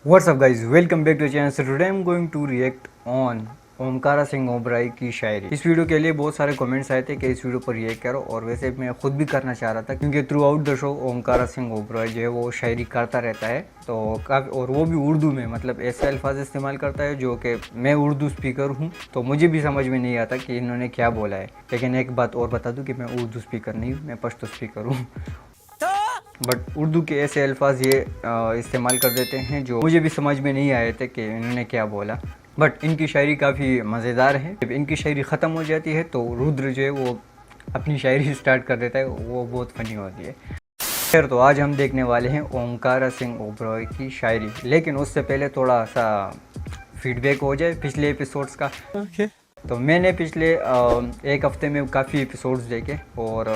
What's up guys, welcome back to the channel. So today I'm going to react on Omkara Singh Oberoi की शायरी। इस video के लिए बहुत सारे कमेंट्स आए थे कि इस वीडियो पर रिएक्ट करो, और वैसे मैं खुद भी करना चाह रहा था क्योंकि through out the show Omkara Singh Oberoi जो है वो शायरी करता रहता है, तो काफ़ी, और वो भी उर्दू में, मतलब ऐसे अल्फाज इस्तेमाल करता है जो कि मैं उर्दू स्पीकर हूँ तो मुझे भी समझ में नहीं आता कि इन्होंने क्या बोला है। लेकिन एक बात और बता दूँ कि मैं उर्दू स्पीकर नहीं हूँ, मैं पश्तो स्पीकर हूँ। बट उर्दू के ऐसे अल्फाज ये इस्तेमाल कर देते हैं जो मुझे भी समझ में नहीं आए थे कि इन्होंने क्या बोला। बट इनकी शायरी काफ़ी मज़ेदार है। जब इनकी शायरी ख़त्म हो जाती है तो रुद्र जो है वो अपनी शायरी स्टार्ट कर देता है, वो बहुत फनी होती है। खैर, तो आज हम देखने वाले हैं ओमकारा सिंह ओबराय की शायरी, लेकिन उससे पहले थोड़ा सा फीडबैक हो जाए पिछले एपिसोड्स का। तो मैंने पिछले एक हफ्ते में काफ़ी एपिसोड्स देखे, और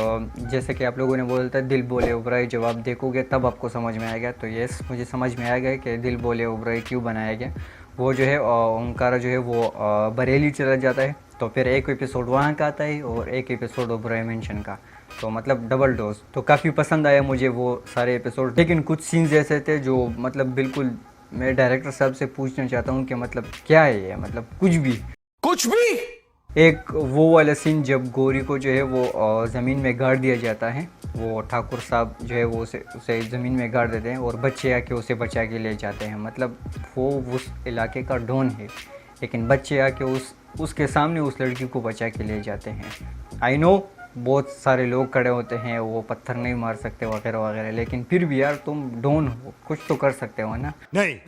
जैसे कि आप लोगों ने बोला था दिल बोले ओबराय जब आप देखोगे तब आपको समझ में आएगा, तो यस, मुझे समझ में आ गया कि दिल बोले ओबराय क्यों बनाया गया। वो जो है ओमकारा जो है वो बरेली चला जाता है, तो फिर एक एपिसोड वहाँ का आता है और एक एपिसोड ओबराय मेंशन का, तो मतलब डबल डोज। तो काफ़ी पसंद आया मुझे वो सारे एपिसोड, लेकिन कुछ सीन्स ऐसे थे जो मतलब बिल्कुल मैं डायरेक्टर साहब से पूछना चाहता हूँ कि मतलब क्या है ये, मतलब कुछ भी। एक वो वाला सीन जब गौरी को जो है वो ज़मीन में गाड़ दिया जाता है, वो ठाकुर साहब जो है वो उसे ज़मीन में गाड़ देते हैं और बच्चे आके उसे बचा के ले जाते हैं। मतलब वो उस इलाके का डॉन है, लेकिन बच्चे आके उसके सामने उस लड़की को बचा के ले जाते हैं। आई नो बहुत सारे लोग खड़े होते हैं, वो पत्थर नहीं मार सकते वगैरह वगैरह, लेकिन फिर भी यार तुम डॉन हो, कुछ तो कर सकते हो ना। नहीं।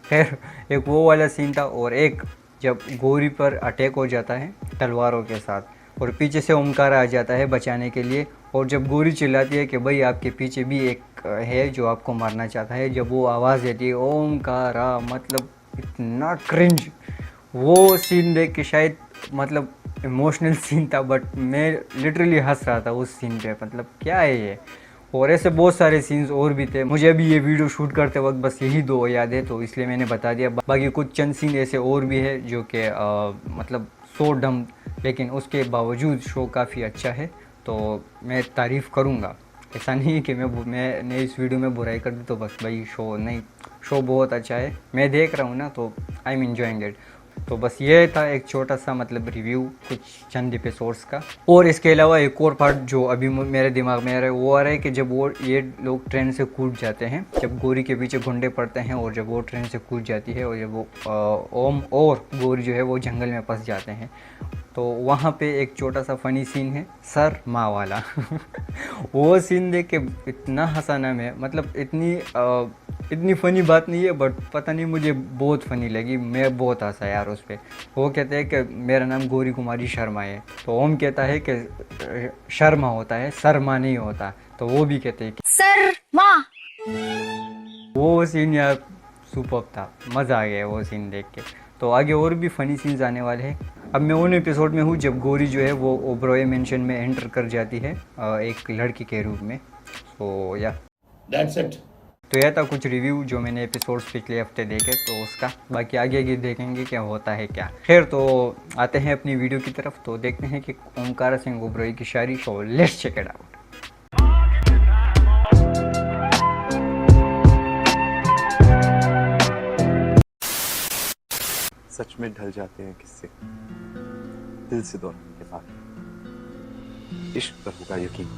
खैर, एक वो वाला सीन था, और एक जब गौरी पर अटैक हो जाता है तलवारों के साथ और पीछे से ओमकारा आ जाता है बचाने के लिए, और जब गौरी चिल्लाती है कि भाई आपके पीछे भी एक है जो आपको मारना चाहता है, जब वो आवाज़ देती है ओमकारा, मतलब इतना क्रिंज। वो सीन देख के शायद मतलब इमोशनल सीन था, बट मैं लिटरली हंस रहा था उस सीन पे, मतलब क्या है ये। और ऐसे बहुत सारे सीन्स और भी थे, मुझे अभी ये वीडियो शूट करते वक्त बस यही दो याद है, तो इसलिए मैंने बता दिया। बाकी कुछ चंद सीन ऐसे और भी है जो कि मतलब सो डम, लेकिन उसके बावजूद शो काफ़ी अच्छा है, तो मैं तारीफ़ करूँगा। ऐसा नहीं है कि मैंने इस वीडियो में बुराई कर दी तो बस भाई शो नहीं, शो बहुत अच्छा है, मैं देख रहा हूँ ना, तो आई एम एंजॉइंग इट। तो बस ये था एक छोटा सा मतलब रिव्यू कुछ चंद एपिसोड्स का। और इसके अलावा एक और पार्ट जो अभी मेरे दिमाग में आ रहा है वो आ रहा है कि जब वो ये लोग ट्रेन से कूद जाते हैं, जब गौरी के पीछे गुंडे पड़ते हैं और जब वो ट्रेन से कूद जाती है और जब वो ओम और गौरी जो है वो जंगल में फंस जाते हैं, तो वहाँ पे एक छोटा सा फ़नी सीन है सर माँ वाला। वो सीन देख के इतना हंसा ना मैं, मतलब इतनी फ़नी बात नहीं है, बट पता नहीं मुझे बहुत फ़नी लगी, मैं बहुत हंसा यार उस पर। वो कहते हैं कि मेरा नाम गौरी कुमारी शर्मा है, तो ओम कहता है कि शर्मा होता है, शर्मा नहीं होता, तो वो भी कहते हैं कि शर्मा। वो सीन यार सुपर्ब था, मज़ा आ गया वो सीन देख के। तो आगे और भी फ़नी सीन्स आने वाले हैं। अब मैं उन एपिसोड में हूँ जब गौरी जो है वो ओबरॉय मेंशन में एंटर कर जाती है एक लड़की के रूप में। सो या दैट्स इट। तो यह था कुछ रिव्यू जो मैंने एपिसोड्स पिछले हफ्ते देखे, तो उसका बाकी आगे देखेंगे क्या होता है क्या। खैर, तो आते हैं अपनी वीडियो की तरफ, तो देखते हैं कि ओमकारा सिंह ओबरॉय की शायरी। Show let's check it out. सच में ढल जाते हैं किससे दिल से दोनों के बाद, इश्क पर होगा यकीन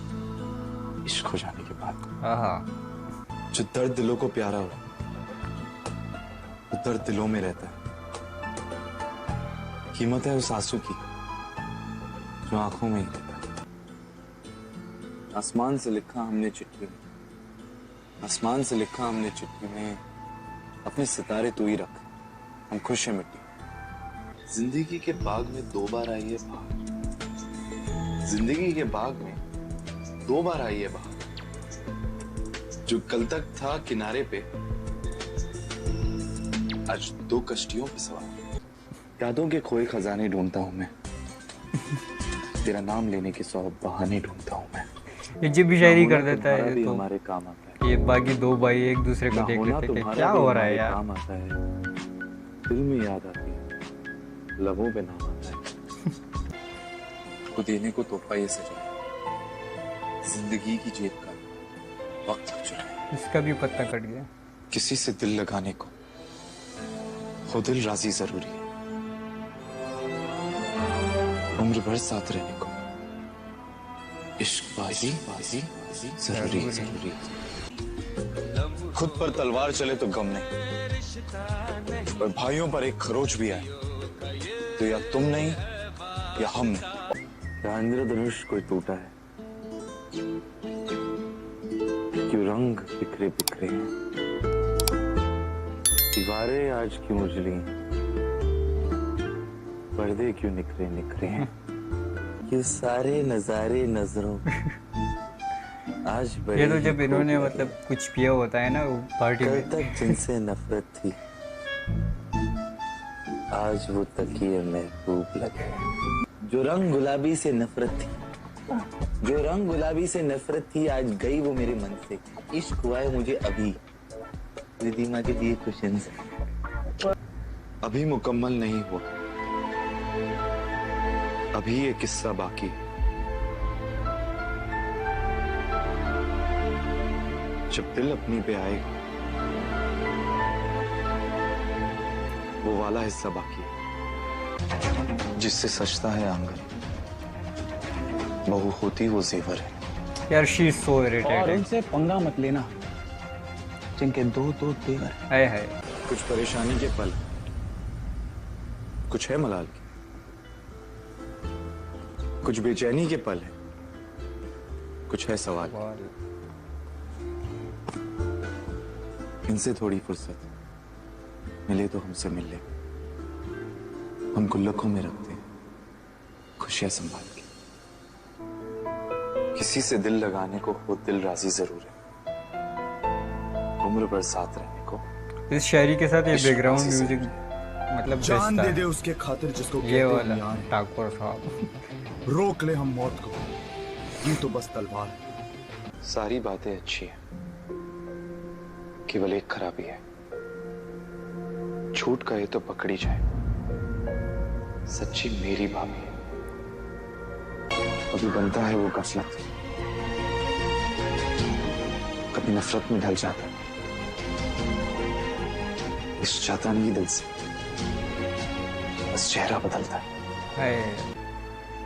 इश्क हो जाने के बाद। जो दर्द दिलों को प्यारा हो वो दर्द दिलों में रहता है, कीमत है उस आंसू की जो आंखों में ही रहता है। आसमान से लिखा हमने चिट्ठी में, आसमान से लिखा हमने चिट्ठी में, अपने सितारे तू ही रख, हम खुश हैं मिट्टी। जिंदगी के बाग में 2 बार आई है बहार, जिंदगी के बाग में 2 बार आई है बहार, जो कल तक था किनारे पे आज 2 कश्तियों पे सवार। यादों के खोए खजाने ढूंढता हूं मैं, तेरा नाम लेने के 100 बहाने ढूंढता हूं मैं। ये जब भी शायरी कर देता है भी तो हमारे काम आता है, ये बाकी दो भाई एक दूसरे को देख लेते हैं कि क्या हो रहा है यार। काम आता है, दिल में याद आती है, लबों पे नाम आता है। को देने को तोहफा ये सजा, जिंदगी की जेब का वक्त हो चुका है। इसका भी पत्ता कट गया। किसी से दिल लगाने को हो दिल राजी जरूरी है, उम्र भर साथ रहने को इश्क बाजी बाजी जरूरी जरूरी। खुद पर तलवार चले तो गम नहीं, पर भाइयों पर एक खरोच भी आए तो या तुम नहीं या हम नहीं। क्या इंद्रधनुष कोई टूटा है, क्यों रंग बिखरे बिखरे हैं, दीवारें आज क्यों उजली हैं, पर्दे क्यों निखरे निखरे हैं, ये सारे नजारे नजरों आज बड़े ये तो जब ही इन्होंने खूब मतलब कुछ पिया होता है ना वो पार्टी कल में। तक जिनसे नफरत थी आज वो तकिए महबूब लगे। जो रंग गुलाबी से नफरत थी, जो रंग गुलाबी से नफरत थी आज गई वो मेरे मन से। इश्क हुआ है मुझे अभी, रिधिमा के दिए क्वेश्चन अभी मुकम्मल नहीं हुआ, अभी ये किस्सा बाकी है। जब दिल अपनी पे आएगा वो वाला हिस्सा बाकी है, जिससे सजता है आंगन, बहू होती वो जेवर है। यार शी इज सो इरिटेटेड। और उनसे पंगा मत लेना, जिनके दो दो तेवर हैं। हाय हाय। कुछ परेशानी के पल, कुछ है मलाल की, कुछ बेचैनी के पल है, कुछ है सवाल। इनसे थोड़ी फुर्सत मिले तो हमसे मिल ले, हम गुल्लकों में रखते हैं खुशियां संभाल के। किसी से दिल लगाने को हो दिल राजी जरूर है, उम्र भर साथ रहने को इस शायरी के साथ ये इश्क बैकग्राउंड बाजी म्यूजिक जरूर मतलब जान बेचता दे है। दे उसके खातिर जिसको ये कहते हैं वाला यार। ठाकुर साहब। रोक ले हम मौत को, ये तो बस तलवार है। सारी बातें अच्छी हैं, केवल एक खराबी है, छूट गए तो पकड़ी जाए। सच्ची मेरी भाभी है, कभी बनता है वो गफलत, कभी नफरत में ढल जाता है। इश्क चाहता नहीं दिल से, बस चेहरा बदलता है। हाय।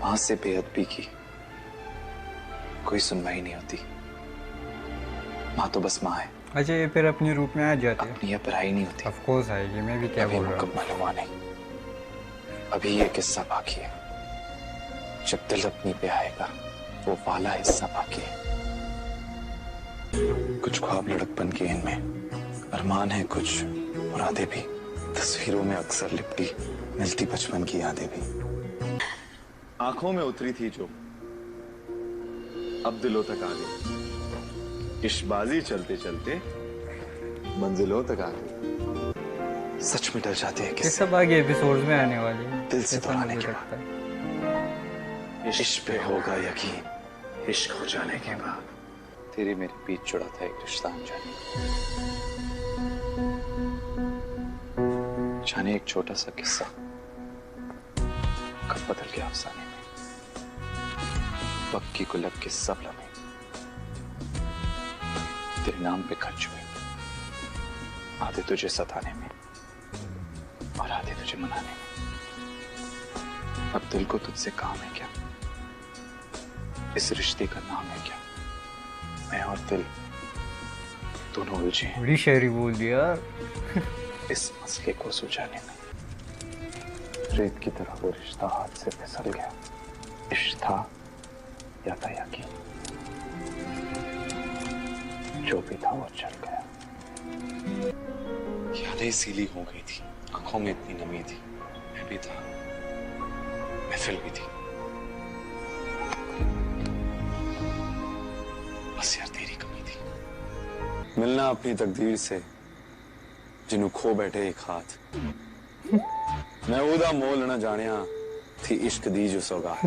मां से बेअदबी की कोई सुनवाई नहीं होती, मां तो बस मां है, अच्छा ये फिर अपने रूप में आ जाते हैं। अपनी पढ़ाई नहीं होती। ऑफ कोर्स आएगी, मैं भी क्या अभी बोल रहा हूँ। मुकम्मल हुआ नहीं, अभी ये किस्सा बाकी है। जब दिल अपनी पे आएगा वो वाला हिस्सा बाकी है। कुछ ख्वाब लड़कपन के इनमें, अरमान है कुछ मुरादे भी, तस्वीरों में अक्सर लिपटी मिलती बचपन की यादें भी। आंखों में उतरी थी जो अब दिलों तक आ गई, इश्कबाजी चलते चलते मंजिलों तक आ गई। सच में डर जाते हैं ये किससे सब आगे एपिसोड्स में आने वाले हैं। दिल से ऐसा दोहराने मुझे के लगता है। इश्क पे होगा यकीन, इश्क हो जाने के बाद तेरी मेरी बीच जुड़ा था एक रिश्ता अनजाने। जाने एक छोटा सा किस्सा कब बदल गया अफसाने में, वक्त की गुलब के सब लम्हे तेरे नाम पे खर्च हुए, आधे तुझे सताने में और आधे तुझे मनाने में। अब दिल को तुझसे काम है क्या, इस रिश्ते का नाम है क्या, मैं और दिल दोनों उलझे हैं बड़ी शायरी बोल दिया। इस मसले को सुलझाने में। रेत की तरह वो रिश्ता हाथ से फिसल गया, इश्क था या था यकीन, जो भी था वो चल गया। यादें सीली हो गई थी, आंखों में इतनी नमी थी, मैं भी था, महफिल भी थी, बस यार तेरी कमी थी। मिलना अपनी तकदीर से जिन्हों खो बैठे एक हाथ, मैं उदा मोल न जानिया थी इश्क दी जो सौगात।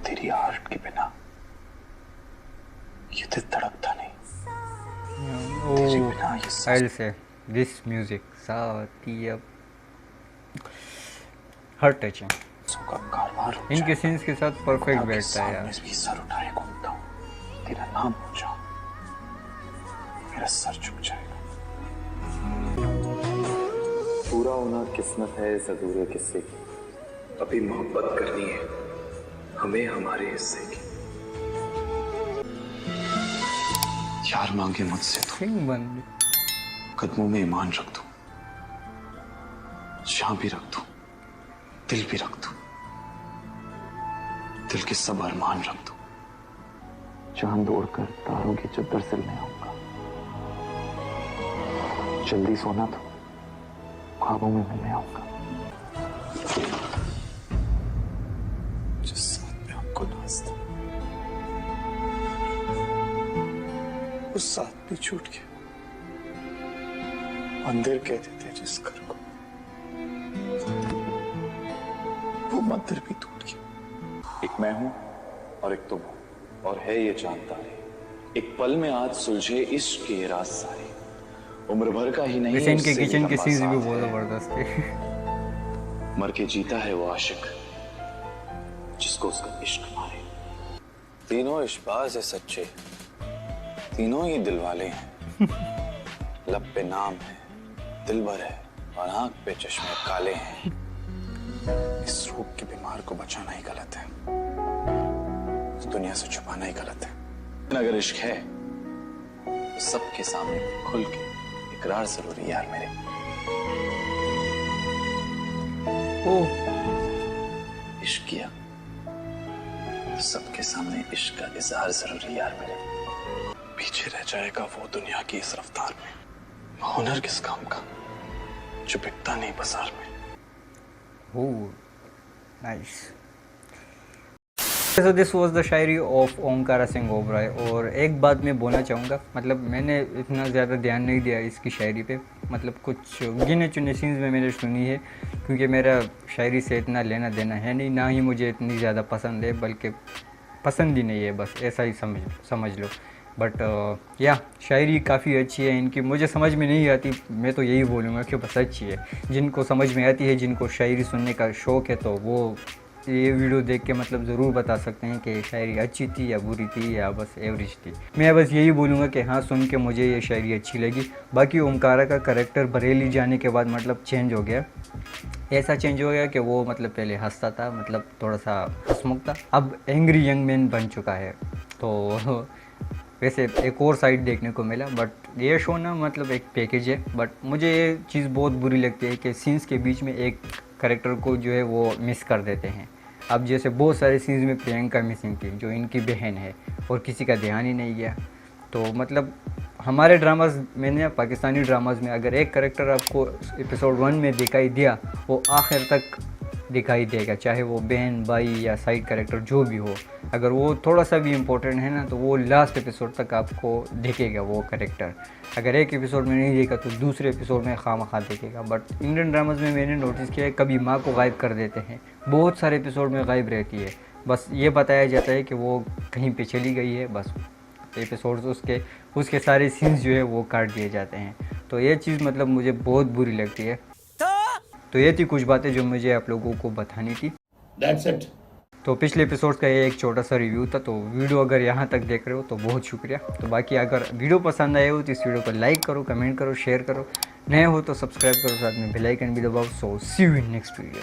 तेरी हार्ट के बिना ये दिल तड़पता नहीं, तेरे बिना ये सांस I'll say this music साथी अब हार्ट टचिंग। का कारवां रुक इनके जाए। सीन्स के साथ परफेक्ट आपके बैठता है यार। सामने भी सर उठाए घूमता हूँ, तेरा नाम पूछा मेरा सर झुक जाएगा। पूरा होना किस्मत है इस अधूरे किस्से की। अभी मोहब्बत करनी है हमें हमारे हिस्से की। यार मांगे मुझसे तो किंग बन गई। कदमों में ईमान रख दूं, शां भी रख दूं, दिल भी रख दूं, दिल के सब अरमान रख दूं। चांद उड़कर तारों की चद्दर से ले आऊंगा। जल्दी सोना तो ख्वाबों में मिलने आऊंगा। जिस साथ में आपको नाज था उस साथ भी छूट गया। मंदिर कहते थे जिस घर को, वो मंदिर भी टूट गया। एक मैं हूं और एक तुम हो, और है ये चांद तारे। एक पल में आज सुलझे इश्क के राज सारे। उम्र भर का ही नहीं, वैसे इनके उससे किचन के लंबा सीन्स भी साथ बहुत है। जबरदस्त थे। मर के जीता है वो आशिक जिसको उसका इश्क मारे। तीनों इश्कबाज है सच्चे, तीनों ही दिल वाले हैं। लब पे नाम है, दिल भर है, और आंख पे चश्मे काले हैं। इस रोग के बीमार को बचाना ही गलत है, इस दुनिया से छुपाना ही गलत है। लेकिन अगर इश्क है तो सबके सामने खुल के इकरार जरूरी यार मेरे। ओह इश्क किया तो सबके सामने इश्क का इजहार जरूरी यार मेरे। पीछे रह जाएगा वो दुनिया की इस रफ्तार में। हुनर किस काम का जो बिकता नहीं बाजार में। Oh nice. So this was the Shayari of Omkara Singh Oberoi. और एक बात मैं बोलना चाहूँगा, मतलब मैंने इतना ज़्यादा ध्यान नहीं दिया इसकी शायरी पे, मतलब कुछ गिने चुने सीन्स में मैंने सुनी है, क्योंकि मेरा शायरी से इतना लेना देना है नहीं, ना ही मुझे इतनी ज़्यादा पसंद है, बल्कि पसंद ही नहीं है, बस ऐसा ही समझ लो। बट या शायरी काफ़ी अच्छी है इनकी, मुझे समझ में नहीं आती, मैं तो यही बोलूँगा कि बस अच्छी है। जिनको समझ में आती है, जिनको शायरी सुनने का शौक़ है, तो वो ये वीडियो देख के मतलब ज़रूर बता सकते हैं कि शायरी अच्छी थी या बुरी थी या बस एवरेज थी। मैं बस यही बोलूँगा कि हाँ, सुन के मुझे ये शायरी अच्छी लगी। बाकी ओमकारा का करैक्टर बरेली जाने के बाद मतलब चेंज हो गया, ऐसा चेंज हो गया कि वो मतलब पहले हंसता था, मतलब थोड़ा सा हंसमुख था, अब एंग्री यंग मैन बन चुका है। तो वैसे एक और साइड देखने को मिला, बट ये शो ना मतलब एक पैकेज है। बट मुझे ये चीज़ बहुत बुरी लगती है कि सीन्स के बीच में एक करैक्टर को जो है वो मिस कर देते हैं। अब जैसे बहुत सारे सीन्स में प्रियंका मिसिंग थी, जो इनकी बहन है, और किसी का ध्यान ही नहीं गया। तो मतलब हमारे ड्रामाज में ना, पाकिस्तानी ड्रामाज में अगर एक करैक्टर आपको एपिसोड 1 में दिखाई दिया, वो आखिर तक दिखाई देगा, चाहे वो बहन, भाई या साइड कैरेक्टर जो भी हो। अगर वो थोड़ा सा भी इम्पोर्टेंट है ना, तो वो लास्ट एपिसोड तक आपको दिखेगा वो कैरेक्टर। अगर एक एपिसोड में नहीं देखा तो दूसरे एपिसोड में खामखा देखेगा। बट इंडियन ड्रामाज में मैंने नोटिस किया है, कभी माँ को गायब कर देते हैं, बहुत सारे एपिसोड में गायब रहती है, बस ये बताया जाता है कि वो कहीं पे चली गई है, बस एपिसोड्स उसके सारे सीन्स जो है वो काट दिए जाते हैं। तो ये चीज़ मतलब मुझे बहुत बुरी लगती है। तो ये थी कुछ बातें जो मुझे आप लोगों को बतानी थी। That's it. तो पिछले एपिसोड का ये एक छोटा सा रिव्यू था। तो वीडियो अगर यहाँ तक देख रहे हो तो बहुत शुक्रिया। तो बाकी अगर वीडियो पसंद आए हो तो इस वीडियो को लाइक करो, कमेंट करो, शेयर करो, नए हो तो सब्सक्राइब करो, साथ में बेल आइकन भी दबाओ। सो सी यू इन नेक्स्ट वीडियो।